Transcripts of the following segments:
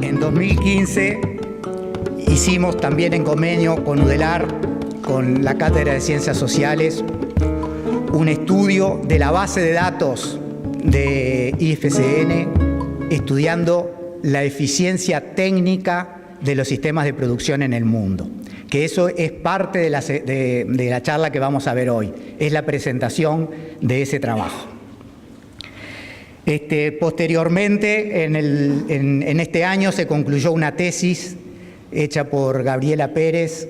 En 2015 hicimos también en convenio con UDELAR, con la Cátedra de Ciencias Sociales, un estudio de la base de datos de IFCN, estudiando la eficiencia técnica de los sistemas de producción en el mundo. Que eso es parte de la charla que vamos a ver hoy, es la presentación de ese trabajo. Posteriormente, en este año se concluyó una tesis hecha por Gabriela Pérez,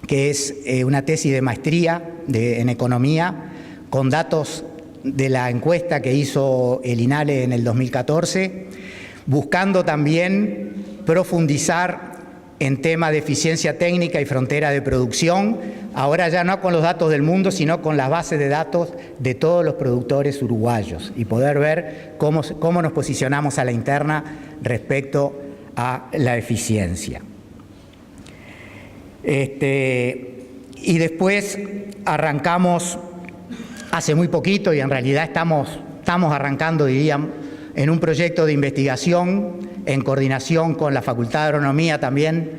que es una tesis de maestría en economía, con datos de la encuesta que hizo el INALE en el 2014, buscando también profundizar en temas de eficiencia técnica y frontera de producción, ahora ya no con los datos del mundo, sino con las bases de datos de todos los productores uruguayos y poder ver cómo nos posicionamos a la interna respecto a la eficiencia. Y después arrancamos hace muy poquito, y en realidad estamos arrancando, diríamos, en un proyecto de investigación en coordinación con la Facultad de Agronomía también,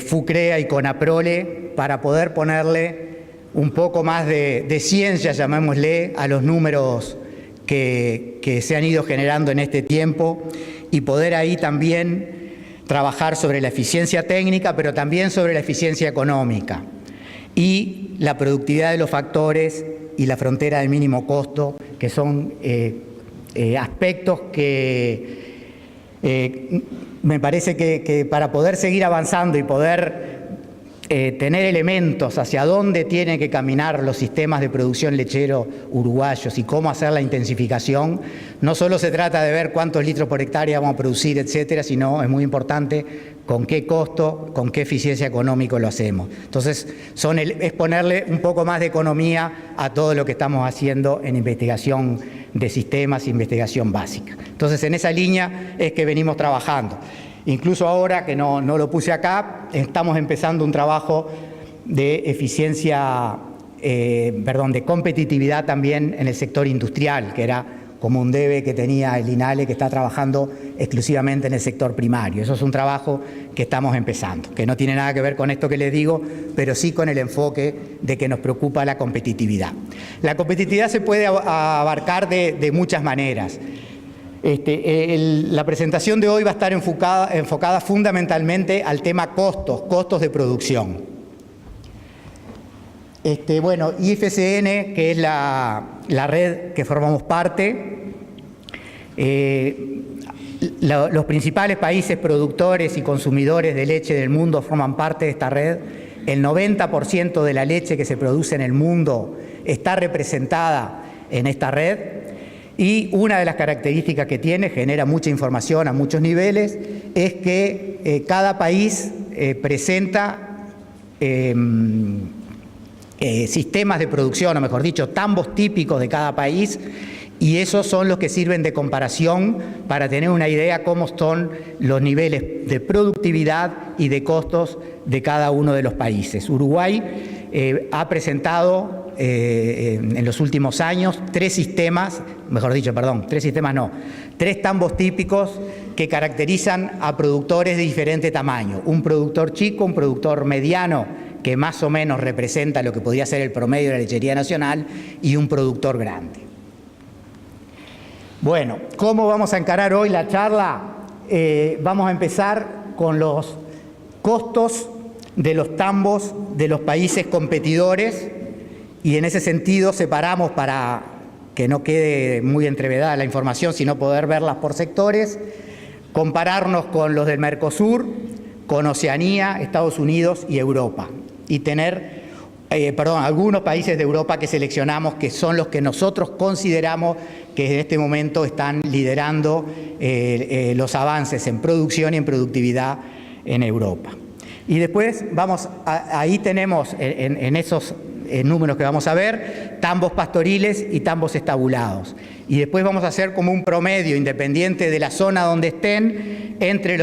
FUCREA y CONAPROLE, para poder ponerle un poco más de ciencia, llamémosle, a los números que se han ido generando en este tiempo y poder ahí también trabajar sobre la eficiencia técnica, pero también sobre la eficiencia económica y la productividad de los factores y la frontera del mínimo costo, que son aspectos que me parece que para poder seguir avanzando y poder tener elementos hacia dónde tienen que caminar los sistemas de producción lechero uruguayos y cómo hacer la intensificación, no solo se trata de ver cuántos litros por hectárea vamos a producir, etcétera, sino es muy importante con qué costo, con qué eficiencia económica lo hacemos. Entonces, es ponerle un poco más de economía a todo lo que estamos haciendo en investigación de sistemas e investigación básica. Entonces, en esa línea es que venimos trabajando. Incluso ahora, que no lo puse acá, estamos empezando un trabajo de eficiencia, de competitividad también en el sector industrial, que era como un debe que tenía el INALE, que está trabajando exclusivamente en el sector primario. Eso es un trabajo que estamos empezando, que no tiene nada que ver con esto que les digo, pero sí con el enfoque de que nos preocupa la competitividad. La competitividad se puede abarcar de muchas maneras. La presentación de hoy va a estar enfocada fundamentalmente al tema costos de producción. IFCN, que es la red que formamos parte, los principales países productores y consumidores de leche del mundo forman parte de esta red. El 90% de la leche que se produce en el mundo está representada en esta red. Y una de las características que tiene, genera mucha información a muchos niveles, es que cada país presenta sistemas de producción, o mejor dicho, tambos típicos de cada país, y esos son los que sirven de comparación para tener una idea cómo son los niveles de productividad y de costos de cada uno de los países. Uruguay ha presentado en los últimos años tres tambos típicos que caracterizan a productores de diferente tamaño. Un productor chico, un productor mediano, que más o menos representa lo que podría ser el promedio de la lechería nacional, y un productor grande. Bueno, ¿cómo vamos a encarar hoy la charla? Vamos a empezar con los costos de los tambos de los países competidores, y en ese sentido separamos, para que no quede muy entrevedada la información, sino poder verlas por sectores, compararnos con los del Mercosur, con Oceanía, Estados Unidos y Europa, y tener, algunos países de Europa que seleccionamos, que son los que nosotros consideramos que en este momento están liderando los avances en producción y en productividad en Europa. Y después ahí tenemos en esos números que vamos a ver, tambos pastoriles y tambos estabulados. Y después vamos a hacer como un promedio, independiente de la zona donde estén, entre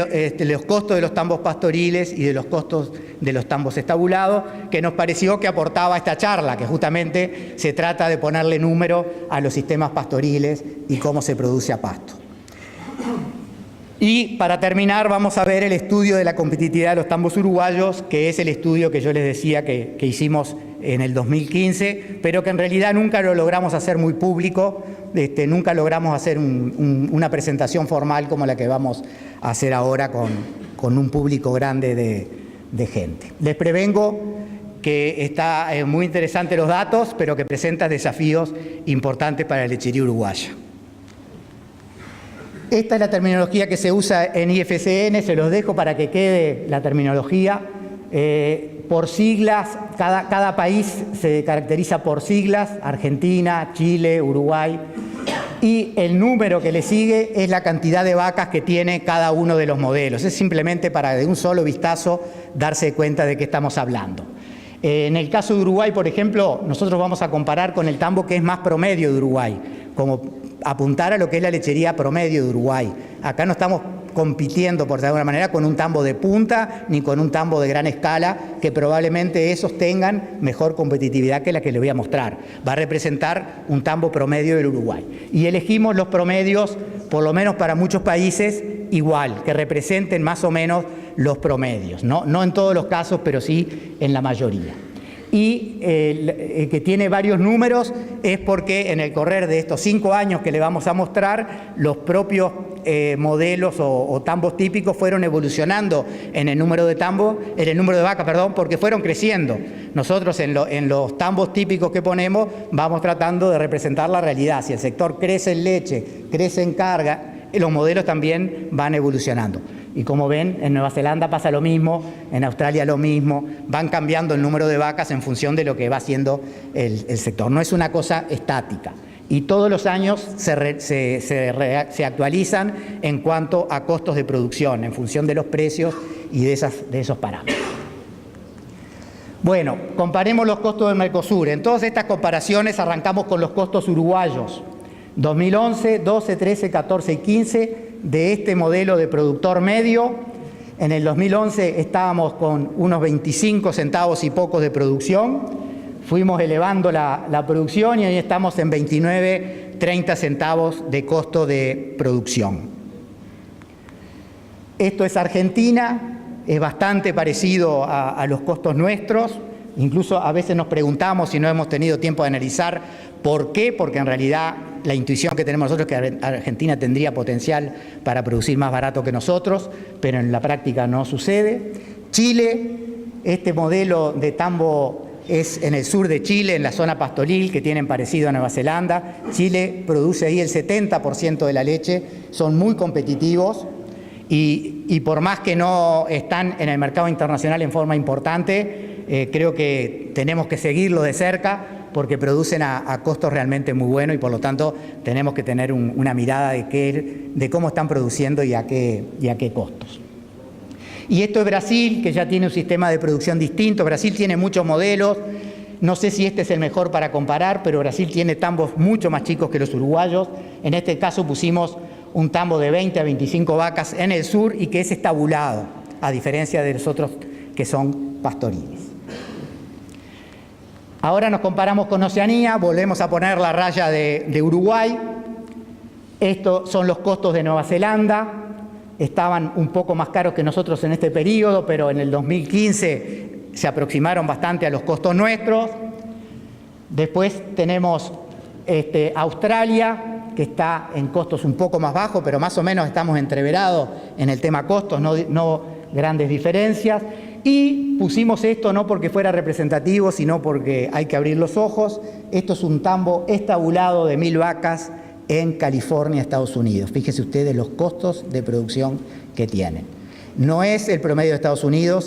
los costos de los tambos pastoriles y de los costos de los tambos estabulados, que nos pareció que aportaba esta charla, que justamente se trata de ponerle número a los sistemas pastoriles y cómo se produce a pasto. Y para terminar vamos a ver el estudio de la competitividad de los tambos uruguayos, que es el estudio que yo les decía que hicimos en el 2015, pero que en realidad nunca lo logramos hacer muy público, nunca logramos hacer una presentación formal como la que vamos a hacer ahora con un público grande de gente. Les prevengo que está muy interesante los datos, pero que presenta desafíos importantes para la lechería uruguaya. Esta es la terminología que se usa en IFCN, se los dejo para que quede la terminología. Por siglas, cada país se caracteriza por siglas, Argentina, Chile, Uruguay, y el número que le sigue es la cantidad de vacas que tiene cada uno de los modelos. Es simplemente para de un solo vistazo darse cuenta de qué estamos hablando. En el caso de Uruguay, por ejemplo, nosotros vamos a comparar con el tambo que es más promedio de Uruguay, como apuntar a lo que es la lechería promedio de Uruguay. Acá no estamos compitiendo, por de alguna manera, con un tambo de punta ni con un tambo de gran escala, que probablemente esos tengan mejor competitividad que la que les voy a mostrar. Va a representar un tambo promedio del Uruguay. Y elegimos los promedios, por lo menos para muchos países, igual, que representen más o menos los promedios. No en todos los casos, pero sí en la mayoría. Y que tiene varios números es porque en el correr de estos 5 años que le vamos a mostrar, los propios modelos o tambos típicos fueron evolucionando en el número de vacas, porque fueron creciendo. Nosotros en los tambos típicos que ponemos vamos tratando de representar la realidad. Si el sector crece en leche, crece en carga, los modelos también van evolucionando. Y como ven, en Nueva Zelanda pasa lo mismo, en Australia lo mismo, van cambiando el número de vacas en función de lo que va haciendo el sector. No es una cosa estática. Y todos los años se actualizan en cuanto a costos de producción, en función de los precios y de esos parámetros. Bueno, comparemos los costos del Mercosur. En todas estas comparaciones arrancamos con los costos uruguayos. 2011, 12, 13, 14 y 15 de este modelo de productor medio. En el 2011 estábamos con unos 25 centavos y pocos de producción. Fuimos elevando la producción y hoy estamos en 29, 30 centavos de costo de producción. Esto es Argentina, es bastante parecido a los costos nuestros. Incluso a veces nos preguntamos, si no hemos tenido tiempo de analizar, ¿por qué? Porque en realidad la intuición que tenemos nosotros es que Argentina tendría potencial para producir más barato que nosotros, pero en la práctica no sucede. Chile, este modelo de tambo es en el sur de Chile, en la zona pastoril, que tienen parecido a Nueva Zelanda. Chile produce ahí el 70% de la leche, son muy competitivos y por más que no están en el mercado internacional en forma importante, creo que tenemos que seguirlo de cerca porque producen a costos realmente muy buenos y por lo tanto tenemos que tener una mirada de cómo están produciendo y a qué costos. Y esto es Brasil, que ya tiene un sistema de producción distinto. Brasil tiene muchos modelos. No sé si este es el mejor para comparar, pero Brasil tiene tambos mucho más chicos que los uruguayos. En este caso pusimos un tambo de 20 a 25 vacas en el sur y que es estabulado, a diferencia de los otros que son pastoriles. Ahora nos comparamos con Oceanía, volvemos a poner la raya de Uruguay. Estos son los costos de Nueva Zelanda. Estaban un poco más caros que nosotros en este periodo, pero en el 2015 se aproximaron bastante a los costos nuestros. Después tenemos Australia, que está en costos un poco más bajos, pero más o menos estamos entreverados en el tema costos, no grandes diferencias. Y pusimos esto no porque fuera representativo, sino porque hay que abrir los ojos. Esto es un tambo estabulado de 1000 vacas en California, Estados Unidos. Fíjense ustedes los costos de producción que tienen. No es el promedio de Estados Unidos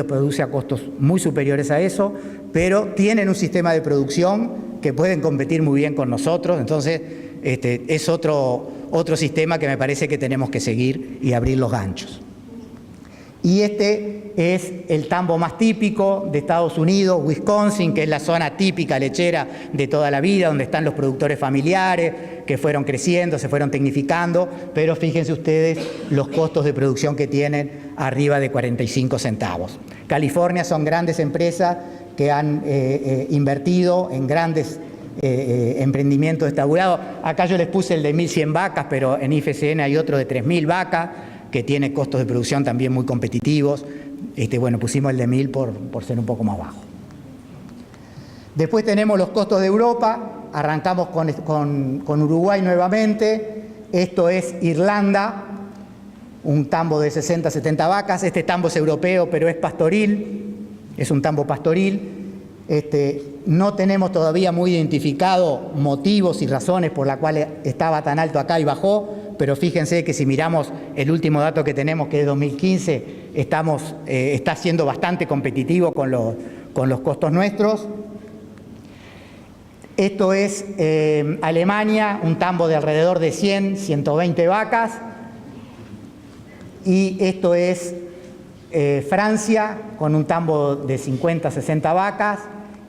produce a costos muy superiores a eso, pero tienen un sistema de producción que pueden competir muy bien con nosotros, entonces es otro sistema que me parece que tenemos que seguir y abrir los ganchos. Y este es el tambo más típico de Estados Unidos, Wisconsin, que es la zona típica lechera de toda la vida, donde están los productores familiares que fueron creciendo, se fueron tecnificando, pero fíjense ustedes los costos de producción que tienen, arriba de 45 centavos. California son grandes empresas que han invertido en grandes emprendimientos estabulados. Acá yo les puse el de 1.100 vacas, pero en IFCN hay otro de 3.000 vacas, que tiene costos de producción también muy competitivos. Bueno, pusimos el de 1.000 por ser un poco más bajo. Después tenemos los costos de Europa. Arrancamos con Uruguay nuevamente. Esto es Irlanda, un tambo de 60, 70 vacas. Este tambo es europeo, pero es pastoril. Es un tambo pastoril. No tenemos todavía muy identificado motivos y razones por las cuales estaba tan alto acá y bajó, pero fíjense que si miramos el último dato que tenemos, que es 2015, está siendo bastante competitivo con los costos nuestros. Esto es Alemania, un tambo de alrededor de 100, 120 vacas. Y esto es Francia, con un tambo de 50, 60 vacas.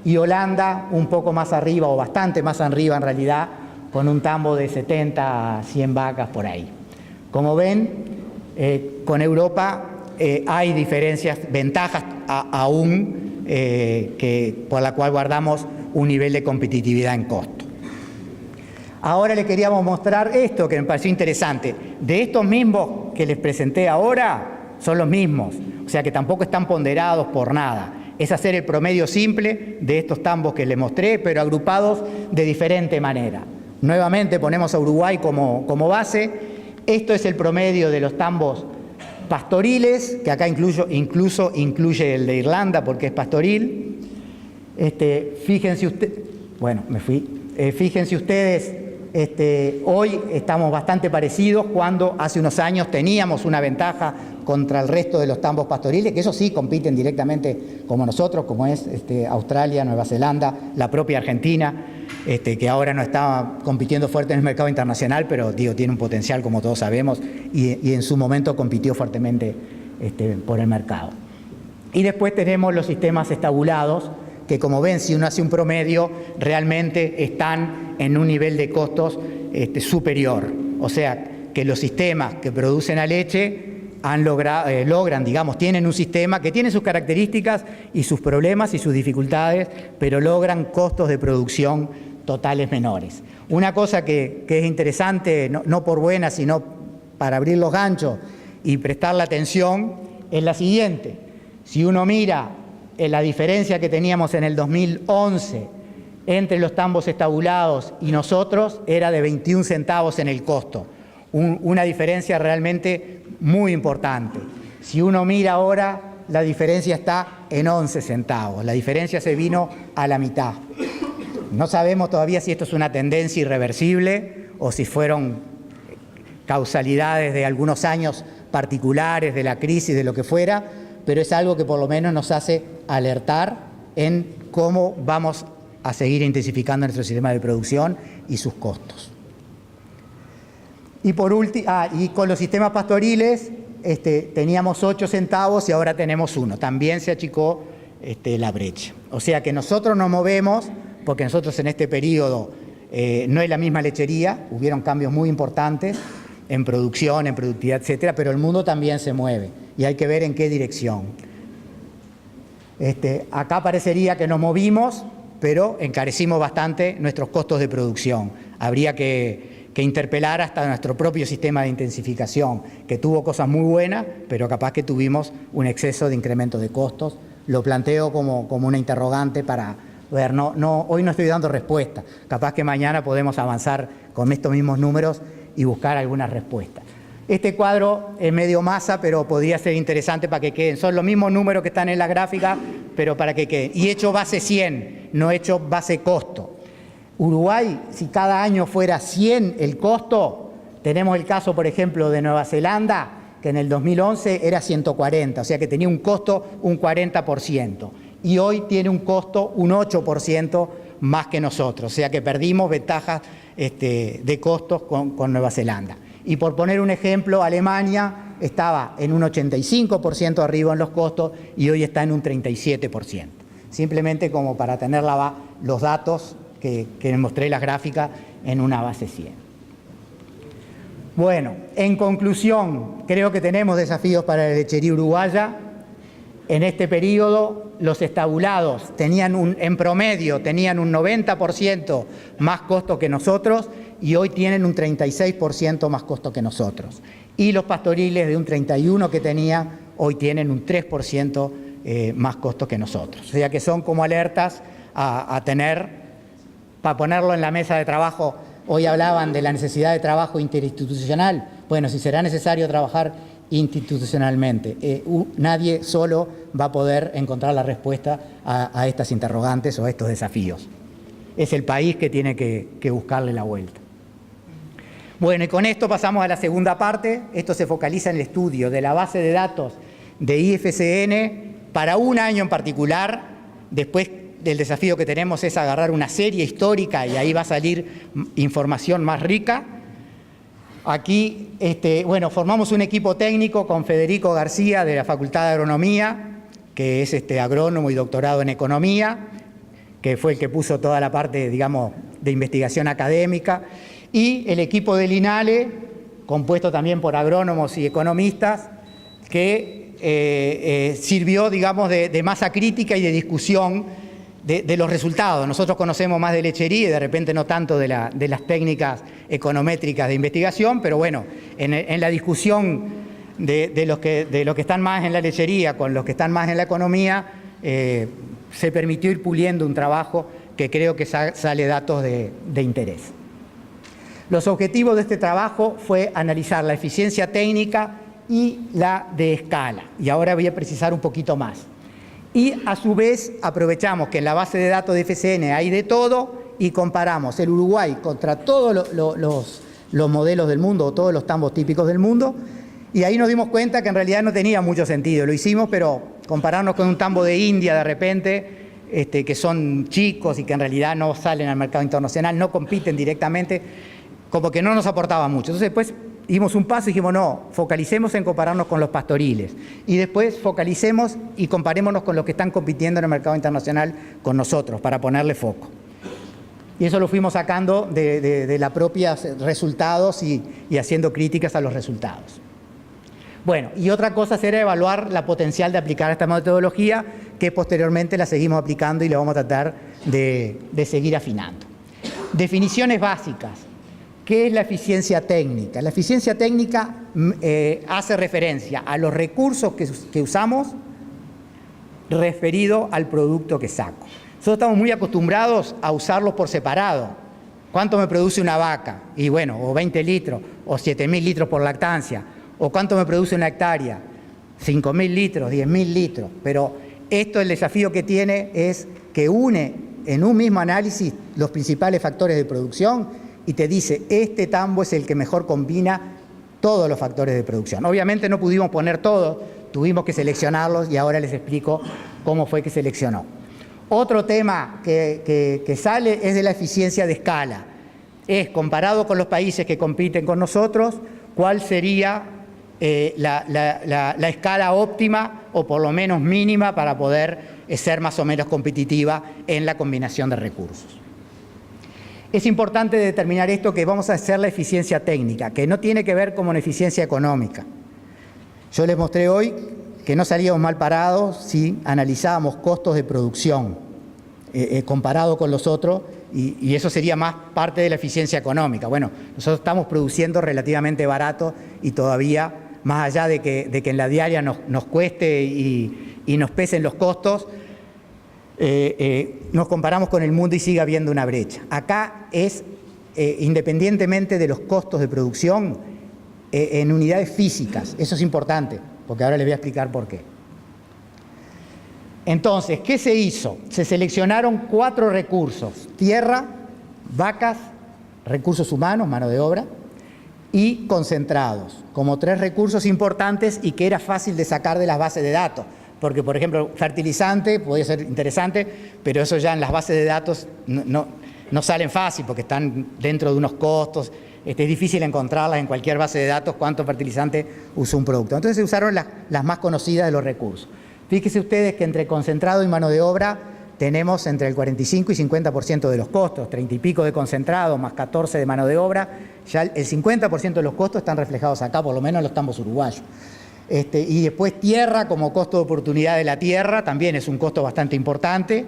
Y Holanda, un poco más arriba, o bastante más arriba en realidad, con un tambo de 70 a 100 vacas por ahí. Como ven, con Europa hay diferencias, ventajas aún, por la cual guardamos un nivel de competitividad en costo. Ahora les queríamos mostrar esto que me pareció interesante. De estos mismos que les presenté ahora, son los mismos, o sea que tampoco están ponderados por nada. Es hacer el promedio simple de estos tambos que les mostré, pero agrupados de diferente manera. Nuevamente ponemos a Uruguay como base. Esto es el promedio de los tambos pastoriles, que acá incluso incluye el de Irlanda porque es pastoril. Fíjense ustedes, hoy estamos bastante parecidos cuando hace unos años teníamos una ventaja contra el resto de los tambos pastoriles, que esos sí compiten directamente como nosotros, como es Australia, Nueva Zelanda, la propia Argentina, que ahora no está compitiendo fuerte en el mercado internacional, pero tiene un potencial, como todos sabemos, y en su momento compitió fuertemente por el mercado. Y después tenemos los sistemas estabulados, que como ven, si uno hace un promedio, realmente están en un nivel de costos superior. O sea, que los sistemas que producen la leche tienen un sistema que tiene sus características y sus problemas y sus dificultades, pero logran costos de producción totales menores. Una cosa que es interesante, no por buena, sino para abrir los ganchos y prestar la atención, es la siguiente. Si uno mira la diferencia que teníamos en el 2011 entre los tambos estabulados y nosotros, era de 21 centavos en el costo. Una diferencia realmente muy importante. Si uno mira ahora, la diferencia está en 11 centavos. La diferencia se vino a la mitad. No sabemos todavía si esto es una tendencia irreversible o si fueron causalidades de algunos años particulares, de la crisis, de lo que fuera, pero es algo que por lo menos nos hace alertar en cómo vamos a seguir intensificando nuestro sistema de producción y sus costos. Y por último, y con los sistemas pastoriles teníamos 8 centavos y ahora tenemos 1. También se achicó la brecha. O sea que nosotros nos movemos, porque nosotros en este periodo no es la misma lechería, hubieron cambios muy importantes en producción, en productividad, etcétera, pero el mundo también se mueve y hay que ver en qué dirección. Acá parecería que nos movimos, pero encarecimos bastante nuestros costos de producción. Habría que interpelar hasta nuestro propio sistema de intensificación, que tuvo cosas muy buenas, pero capaz que tuvimos un exceso de incremento de costos. Lo planteo como una interrogante para ver, hoy no estoy dando respuesta. Capaz que mañana podemos avanzar con estos mismos números y buscar algunas respuestas. Este cuadro es medio masa, pero podría ser interesante para que queden. Son los mismos números que están en la gráfica, pero para que queden. Y hecho base 100, no hecho base costo. Uruguay, si cada año fuera 100 el costo, tenemos el caso, por ejemplo, de Nueva Zelanda, que en el 2011 era 140, o sea que tenía un costo un 40%, y hoy tiene un costo un 8% más que nosotros, o sea que perdimos ventajas de costos con Nueva Zelanda. Y por poner un ejemplo, Alemania estaba en un 85% arriba en los costos y hoy está en un 37%. Simplemente como para tener los datos que mostré las gráficas en una base 100. Bueno, en conclusión, creo que tenemos desafíos para la lechería uruguaya. En este periodo, los estabulados en promedio tenían un 90% más costo que nosotros y hoy tienen un 36% más costo que nosotros. Y los pastoriles de un 31% que tenían, hoy tienen un 3% más costo que nosotros. O sea que son como alertas a tener, para ponerlo en la mesa de trabajo. Hoy hablaban de la necesidad de trabajo interinstitucional. Bueno, si será necesario trabajar institucionalmente, nadie solo va a poder encontrar la respuesta a estas interrogantes o a estos desafíos. Es el país que tiene que buscarle la vuelta. Bueno, y con esto pasamos a la segunda parte. Esto se focaliza en el estudio de la base de datos de IFCN para un año en particular. Después del desafío que tenemos es agarrar una serie histórica y ahí va a salir información más rica. Aquí, bueno, formamos un equipo técnico con Federico García de la Facultad de Agronomía, que es agrónomo y doctorado en economía, que fue el que puso toda la parte, digamos, de investigación académica, y el equipo del INALE, compuesto también por agrónomos y economistas, que sirvió, digamos, de masa crítica y de discusión de los resultados. Nosotros conocemos más de lechería y de repente no tanto de las técnicas econométricas de investigación, pero bueno, en la discusión de los que están más en la lechería con los que están más en la economía, se permitió ir puliendo un trabajo que creo que sale datos de interés. Los objetivos de este trabajo fue analizar la eficiencia técnica y la de escala, y ahora voy a precisar un poquito más. Y a su vez aprovechamos que en la base de datos de IFCN hay de todo y comparamos el Uruguay contra todos los modelos del mundo o todos los tambos típicos del mundo, y ahí nos dimos cuenta que en realidad no tenía mucho sentido. Lo hicimos, pero compararnos con un tambo de India de repente, que son chicos y que en realidad no salen al mercado internacional, no compiten directamente, como que no nos aportaba mucho. Entonces después dimos un paso y dijimos, no, focalicemos en compararnos con los pastoriles. Y después focalicemos y comparémonos con los que están compitiendo en el mercado internacional con nosotros, para ponerle foco. Y eso lo fuimos sacando de los propios resultados y haciendo críticas a los resultados. Bueno, y otra cosa será evaluar la potencial de aplicar esta metodología, que posteriormente la seguimos aplicando y la vamos a tratar de seguir afinando. Definiciones básicas. ¿Qué es la eficiencia técnica? La eficiencia técnica hace referencia a los recursos que usamos referido al producto que saco. Nosotros estamos muy acostumbrados a usarlos por separado. ¿Cuánto me produce una vaca? Y bueno, o 20 litros, o 7.000 litros por lactancia. ¿O cuánto me produce una hectárea? 5.000 litros, 10.000 litros. Pero el desafío que tiene es que une en un mismo análisis los principales factores de producción y te dice, este tambo es el que mejor combina todos los factores de producción. Obviamente no pudimos poner todos, tuvimos que seleccionarlos y ahora les explico cómo fue que seleccionó. Otro tema que sale es de la eficiencia de escala. Es, comparado con los países que compiten con nosotros, cuál sería la escala óptima o por lo menos mínima para poder ser más o menos competitiva en la combinación de recursos. Es importante determinar esto, que vamos a hacer la eficiencia técnica, que no tiene que ver con una eficiencia económica. Yo les mostré hoy que no salíamos mal parados si analizábamos costos de producción comparado con los otros, y eso sería más parte de la eficiencia económica. Bueno, nosotros estamos produciendo relativamente barato y todavía, más allá de que en la diaria nos cueste y nos pesen los costos, nos comparamos con el mundo y sigue habiendo una brecha. Acá es, independientemente de los costos de producción, en unidades físicas. Eso es importante, porque ahora les voy a explicar por qué. Entonces, ¿qué se hizo? Se seleccionaron 4 recursos: tierra, vacas, recursos humanos, mano de obra, y concentrados, como 3 recursos importantes y que era fácil de sacar de las bases de datos. Porque, por ejemplo, fertilizante podría ser interesante, pero eso ya en las bases de datos no salen fácil porque están dentro de unos costos. Es difícil encontrarlas en cualquier base de datos cuánto fertilizante usó un producto. Entonces se usaron las más conocidas de los recursos. Fíjense ustedes que entre concentrado y mano de obra tenemos entre el 45 y 50% de los costos, 30 y pico de concentrado más 14 de mano de obra. Ya el 50% de los costos están reflejados acá, por lo menos en los tambos uruguayos. Y después tierra como costo de oportunidad de la tierra, también es un costo bastante importante,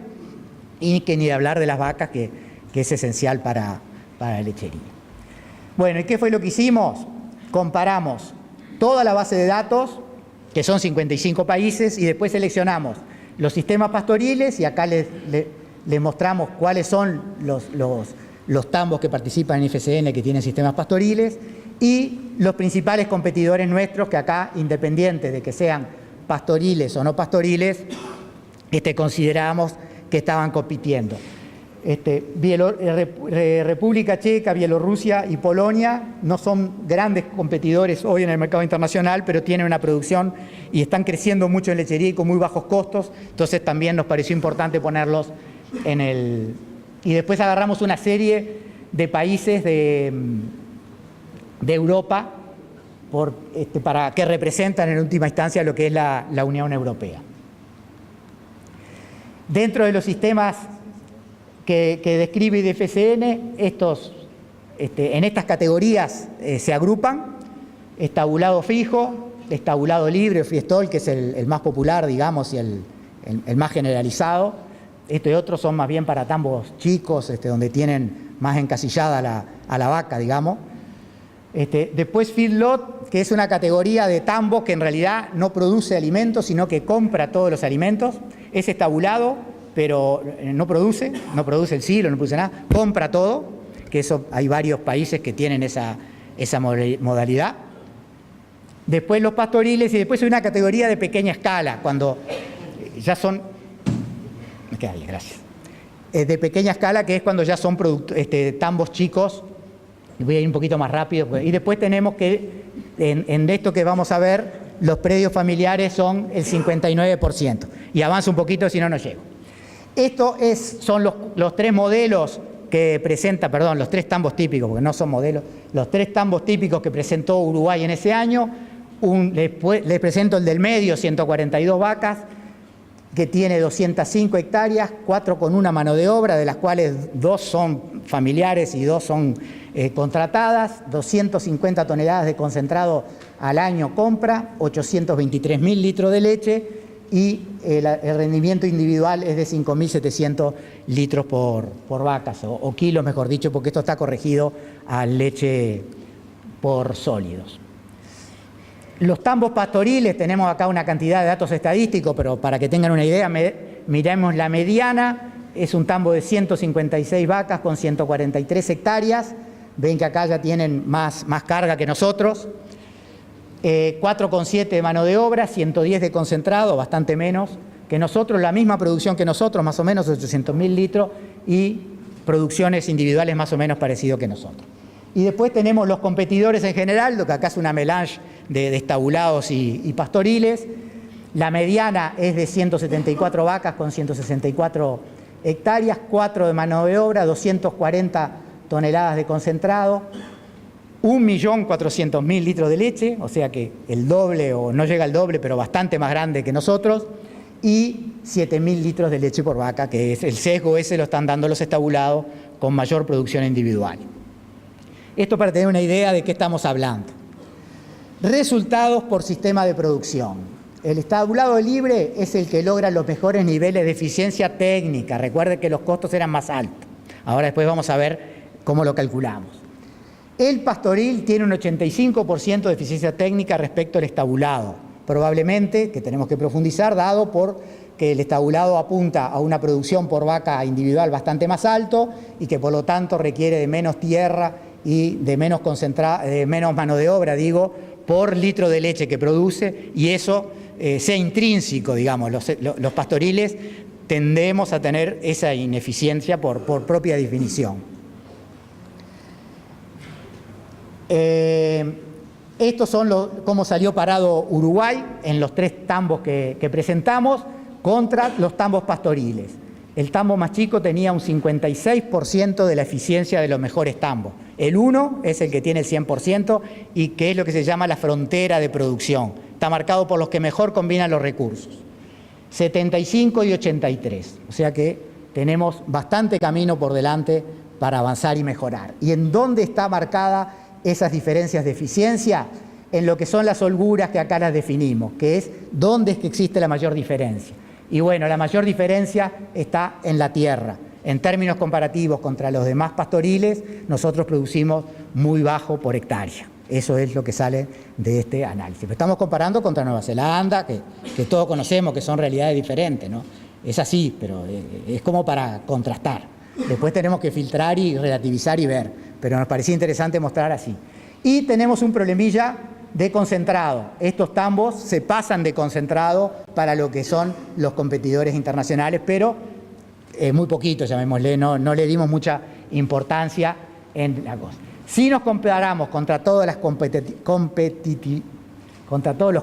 y que ni de hablar de las vacas, que es esencial para la lechería. Bueno, ¿y qué fue lo que hicimos? Comparamos toda la base de datos, que son 55 países, y después seleccionamos los sistemas pastoriles, y acá les mostramos cuáles son los tambos que participan en IFCN que tienen sistemas pastoriles, y los principales competidores nuestros, que acá, independientes de que sean pastoriles o no pastoriles, consideramos que estaban compitiendo. República Checa, Bielorrusia y Polonia no son grandes competidores hoy en el mercado internacional, pero tienen una producción y están creciendo mucho en lechería y con muy bajos costos, entonces también nos pareció importante ponerlos en el... Y después agarramos una serie de países de Europa para que representan en última instancia lo que es la Unión Europea. Dentro de los sistemas que describe IFCN, en estas categorías se agrupan: estabulado fijo, estabulado libre o freestall, que es el más popular, digamos, y el más generalizado. Estos y otros son más bien para tambos chicos, donde tienen más encasillada a la vaca, digamos. Después feedlot, que es una categoría de tambos que en realidad no produce alimentos, sino que compra todos los alimentos. Es estabulado, pero no produce el silo, no produce nada, compra todo, que eso hay varios países que tienen esa modalidad. Después los pastoriles, y después hay una categoría de pequeña escala, cuando ya son... Me queda bien, gracias. De pequeña escala, que es cuando ya son tambos chicos. Voy a ir un poquito más rápido. Y después tenemos que, en esto que vamos a ver, los predios familiares son el 59%. Y avanzo un poquito, si no, no llego. Estos son los 3 modelos que presenta, perdón, los 3 tambos típicos, porque no son modelos, los 3 tambos típicos que presentó Uruguay en ese año. Les presento el del medio, 142 vacas, que tiene 205 hectáreas, 4 con una mano de obra, de las cuales 2 son familiares y 2 son contratadas, 250 toneladas de concentrado al año compra, 823.000 litros de leche, y el rendimiento individual es de 5.700 litros por vacas, o kilos, mejor dicho, porque esto está corregido a leche por sólidos. Los tambos pastoriles, tenemos acá una cantidad de datos estadísticos, pero para que tengan una idea, miremos la mediana. Es un tambo de 156 vacas con 143 hectáreas. Ven que acá ya tienen más carga que nosotros. 4,7 de mano de obra, 110 de concentrado, bastante menos que nosotros. La misma producción que nosotros, más o menos 800.000 litros, y producciones individuales más o menos parecido que nosotros. Y después tenemos los competidores en general, lo que acá es una melange de estabulados y pastoriles. La mediana es de 174 vacas con 164 hectáreas, 4 de mano de obra, 240 toneladas de concentrado, 1.400.000 litros de leche, o sea que el doble, o no llega al doble, pero bastante más grande que nosotros, y 7.000 litros de leche por vaca, que es el sesgo ese lo están dando los estabulados con mayor producción individual. Esto para tener una idea de qué estamos hablando. Resultados por sistema de producción. El estabulado libre es el que logra los mejores niveles de eficiencia técnica. Recuerden que los costos eran más altos. Ahora después vamos a ver cómo lo calculamos. El pastoril tiene un 85% de eficiencia técnica respecto al estabulado. Probablemente, que tenemos que profundizar, dado por que el estabulado apunta a una producción por vaca individual bastante más alto y que por lo tanto requiere de menos tierra y de menos mano de obra, por litro de leche que produce, y eso sea intrínseco, digamos. Los pastoriles tendemos a tener esa ineficiencia por propia definición. Estos son cómo salió parado Uruguay en los 3 tambos que presentamos contra los tambos pastoriles. El tambo más chico tenía un 56% de la eficiencia de los mejores tambos. El 1 es el que tiene el 100% y que es lo que se llama la frontera de producción. Está marcado por los que mejor combinan los recursos. 75 y 83. O sea que tenemos bastante camino por delante para avanzar y mejorar. ¿Y en dónde está marcada esas diferencias de eficiencia? En lo que son las holguras que acá las definimos, que es dónde es que existe la mayor diferencia. Y bueno, la mayor diferencia está en la tierra. En términos comparativos contra los demás pastoriles, nosotros producimos muy bajo por hectárea. Eso es lo que sale de este análisis. Estamos comparando contra Nueva Zelanda, que todos conocemos que son realidades diferentes, ¿no? Es así, pero es como para contrastar. Después tenemos que filtrar y relativizar y ver, pero nos parecía interesante mostrar así. Y tenemos un problemilla de concentrado. Estos tambos se pasan de concentrado para lo que son los competidores internacionales, pero muy poquito, llamémosle, no le dimos mucha importancia en la cosa. Si nos comparamos contra todos los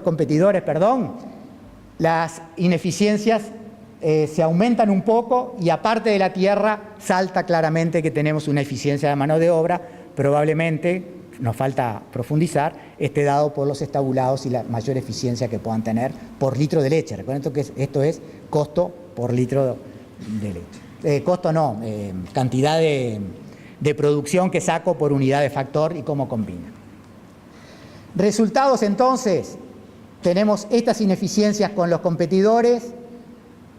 competidores, las ineficiencias se aumentan un poco y aparte de la tierra salta claramente que tenemos una eficiencia de mano de obra, probablemente, nos falta profundizar, esté dado por los estabulados y la mayor eficiencia que puedan tener por litro de leche. Recuerden que esto es costo por litro de leche. Cantidad de producción que saco por unidad de factor y cómo combina. Resultados entonces, tenemos estas ineficiencias con los competidores,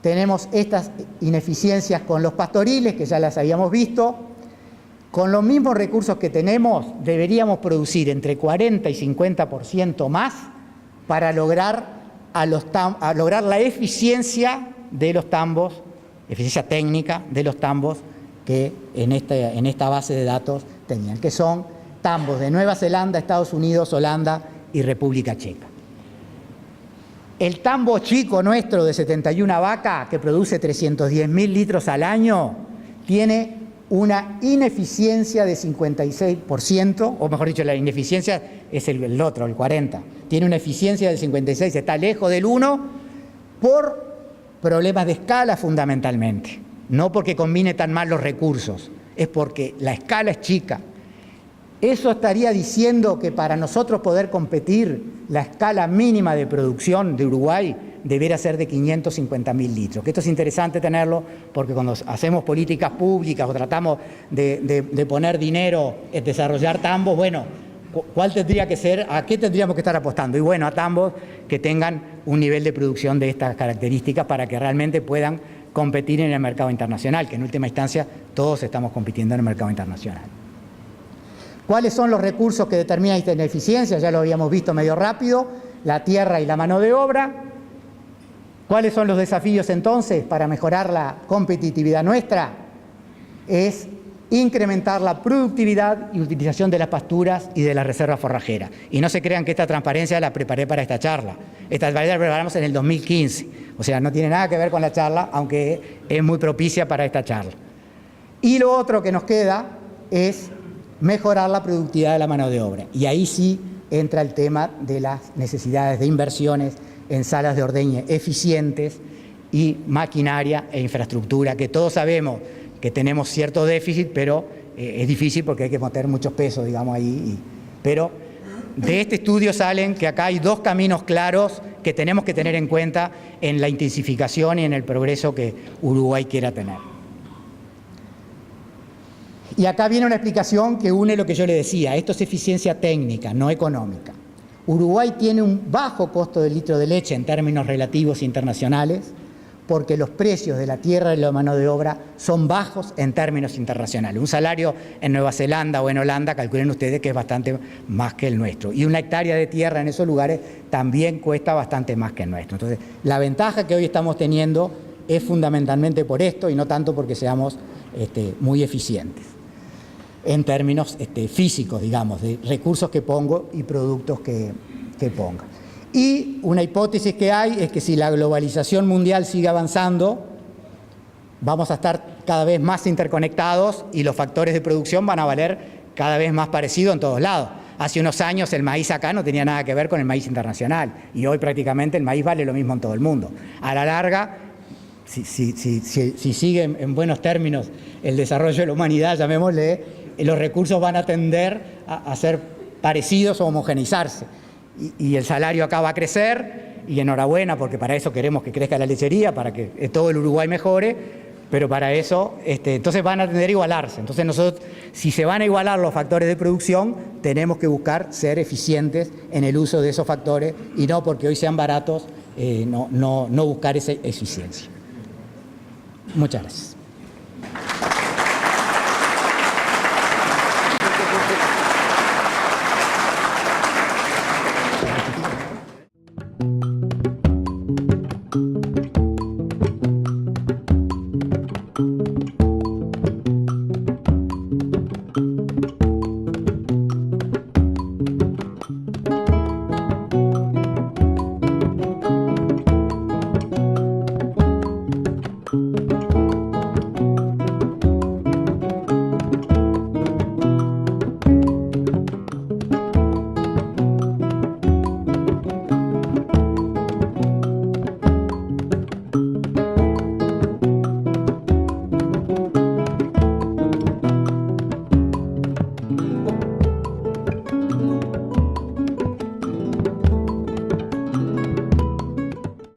tenemos estas ineficiencias con los pastoriles, que ya las habíamos visto. Con los mismos recursos que tenemos, deberíamos producir entre 40 y 50% más para lograr la eficiencia de los tambos, eficiencia técnica de los tambos que en esta base de datos tenían, que son tambos de Nueva Zelanda, Estados Unidos, Holanda y República Checa. El tambo chico nuestro de 71 vacas, que produce 310.000 litros al año, tiene una ineficiencia de 56%, o mejor dicho, la ineficiencia es el otro, el 40%. Tiene una eficiencia del 56%, está lejos del 1% por problemas de escala fundamentalmente. No porque combine tan mal los recursos, es porque la escala es chica. Eso estaría diciendo que para nosotros poder competir, la escala mínima de producción de Uruguay debiera ser de 550.000 litros. Que esto es interesante tenerlo porque cuando hacemos políticas públicas o tratamos de poner dinero en desarrollar tambos, bueno, ¿cuál tendría que ser? ¿A qué tendríamos que estar apostando? Y bueno, a tambos que tengan un nivel de producción de estas características para que realmente puedan competir en el mercado internacional, que en última instancia todos estamos compitiendo en el mercado internacional. ¿Cuáles son los recursos que determinan esta ineficiencia? Ya lo habíamos visto medio rápido, la tierra y la mano de obra. ¿Cuáles son los desafíos entonces para mejorar la competitividad nuestra? Es incrementar la productividad y utilización de las pasturas y de las reservas forrajeras. Y no se crean que esta transparencia la preparé para esta charla. Esta transparencia la preparamos en el 2015. O sea, no tiene nada que ver con la charla, aunque es muy propicia para esta charla. Y lo otro que nos queda es mejorar la productividad de la mano de obra. Y ahí sí entra el tema de las necesidades de inversiones en salas de ordeñe eficientes y maquinaria e infraestructura, que todos sabemos que tenemos cierto déficit, pero es difícil porque hay que meter muchos pesos, digamos, ahí. Pero de este estudio salen que acá hay 2 caminos claros que tenemos que tener en cuenta en la intensificación y en el progreso que Uruguay quiera tener. Y acá viene una explicación que une lo que yo le decía. Esto es eficiencia técnica, no económica. Uruguay tiene un bajo costo del litro de leche en términos relativos internacionales porque los precios de la tierra y la mano de obra son bajos en términos internacionales. Un salario en Nueva Zelanda o en Holanda, calculen ustedes que es bastante más que el nuestro. Y una hectárea de tierra en esos lugares también cuesta bastante más que el nuestro. Entonces, la ventaja que hoy estamos teniendo es fundamentalmente por esto y no tanto porque seamos muy eficientes en términos físicos, digamos, de recursos que pongo y productos que ponga. Y una hipótesis que hay es que si la globalización mundial sigue avanzando, vamos a estar cada vez más interconectados y los factores de producción van a valer cada vez más parecidos en todos lados. hace unos años el maíz acá no tenía nada que ver con el maíz internacional y hoy prácticamente el maíz vale lo mismo en todo el mundo. A la larga, si sigue en buenos términos el desarrollo de la humanidad, llamémosle, los recursos van a tender a ser parecidos o homogeneizarse. Y el salario acá va a crecer, y enhorabuena, porque para eso queremos que crezca la lechería, para que todo el Uruguay mejore, pero para eso, entonces van a tender a igualarse. Entonces nosotros, si se van a igualar los factores de producción, tenemos que buscar ser eficientes en el uso de esos factores, y no porque hoy sean baratos, no buscar esa eficiencia. Muchas gracias.